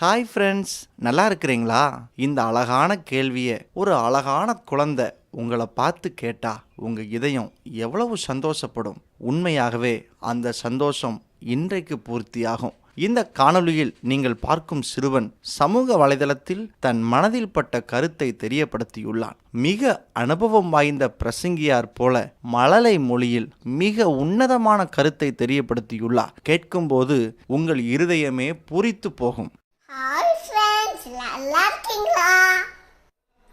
Hi friends, நல்லா இருக்கிறீங்களா? இந்த அழகான கேள்வியை ஒரு அழகான குழந்தை உங்களை பார்த்து கேட்டா உங்க இதயம் எவ்வளவு சந்தோஷப்படும். உண்மையாகவே அந்த சந்தோஷம் இன்றைக்கு பூர்த்தியாகும். இந்த காணொளியில் நீங்கள் பார்க்கும் சிறுவன் சமூக வலைதளத்தில் தன் மனதில் பட்ட கருத்தை தெரியப்படுத்தியுள்ளான். மிக அனுபவம் வாய்ந்த பிரசங்கியார் போல மழலை மொழியில் மிக உன்னதமான கருத்தை தெரியப்படுத்தியுள்ளார். கேட்கும்போது உங்கள் இருதயமே பூரித்து போகும். ஹாய் ஃப்ரெண்ட்ஸ், நல்லா இருக்கீங்களா?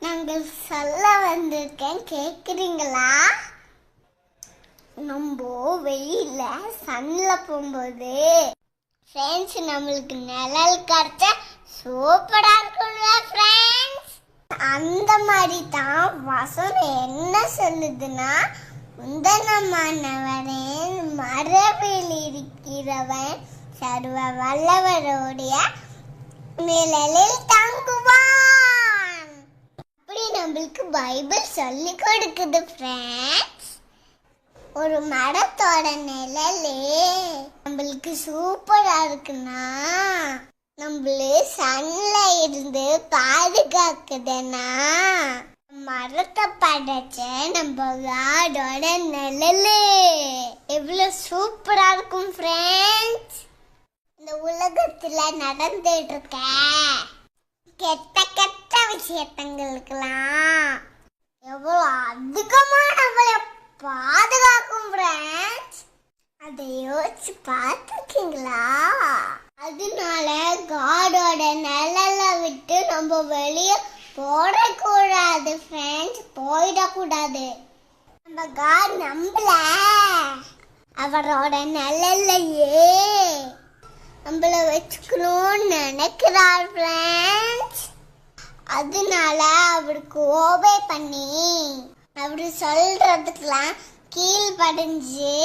நாங்கள் சொல்ல வந்திருக்கேன், கேட்குறீங்களா? நம்ம வெயில சன்ல போகும்போது ஃப்ரெண்ட்ஸ் நம்மளுக்கு நிழல் கிடைச்சா சூப்பரா இருக்கும்ல ஃப்ரெண்ட்ஸ். அந்த மாதிரி தான் வசனம் என்ன சொல்லுதுன்னா, உந்தனமானவனே மரபில் இருக்கிறவன் சர்வ வல்லவருடைய நிழலில் தங்குவான். அப்படி நம்மளுக்கு பைபிள் சொல்லி கொடுக்குது ஃப்ரெண்ட்ஸ். ஒரு மரத்தோட நிழலே நம்மளுக்கு சூப்பரா இருக்குன்னா, நம்மள சன்ல இருந்து பாதுகாக்குதுன்னா, மரத்தை படைச்ச நம்ம காடோட நிழலே எவ்வளவு சூப்பரா இருக்கும் ஃப்ரெண்ட்ஸ். இந்த உலகத்துல நடந்துட்டு இருக்க கெட்ட கெட்ட விஷயத்தங்களுக்கெல்லாம் எவ்வளவு அதிகமா நம்மள பாதுகாக்கும் ஃப்ரெண்ட்ஸ். அதை யோசிச்சு பார்த்துருக்கீங்களா? அதனால காடோட நிழல விட்டு நம்ம வெளியே போடக்கூடாது ஃப்ரெண்ட்ஸ், போயிடக்கூடாது. நம்ம காட் நம்மள அவரோட நிழல்லையே நம்மள வச்சுக்கணும்னு நினைக்கிறார் ஃப்ரெண்ட்ஸ். அதனால அவருக்கு ஓபே பண்ணி அவரு சொல்றதுக்கெல்லாம் கீழ்படிஞ்சு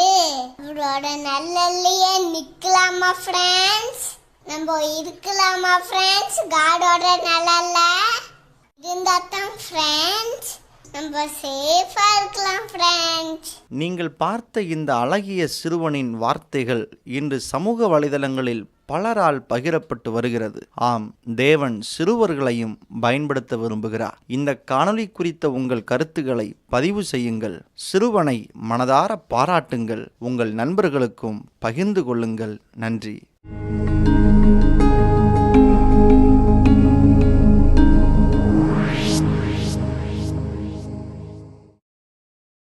அவரோட நிழல்லையே நிக்கலாமா ஃப்ரெண்ட்ஸ்? நம்ம இருக்கலாமா ஃப்ரெண்ட்ஸ்? காடோட நிழல்ல இருந்தா தான் ஃப்ரெண்ட்ஸ் நம்ம சேஃபா இருக்கலாம் ஃப்ரெண்ட்ஸ். நீங்கள் பார்த்த இந்த அழகிய சிறுவனின் வார்த்தைகள் இன்று சமூக வலைதளங்களில் பலரால் பகிரப்பட்டு வருகிறது. ஆம், தேவன் சிறுவர்களையும் பயன்படுத்த விரும்புகிறார். இந்த காணொளி குறித்த உங்கள் கருத்துக்களை பதிவு செய்யுங்கள். சிறுவனை மனதார பாராட்டுங்கள். உங்கள் நண்பர்களுக்கும் பகிர்ந்து கொள்ளுங்கள். நன்றி.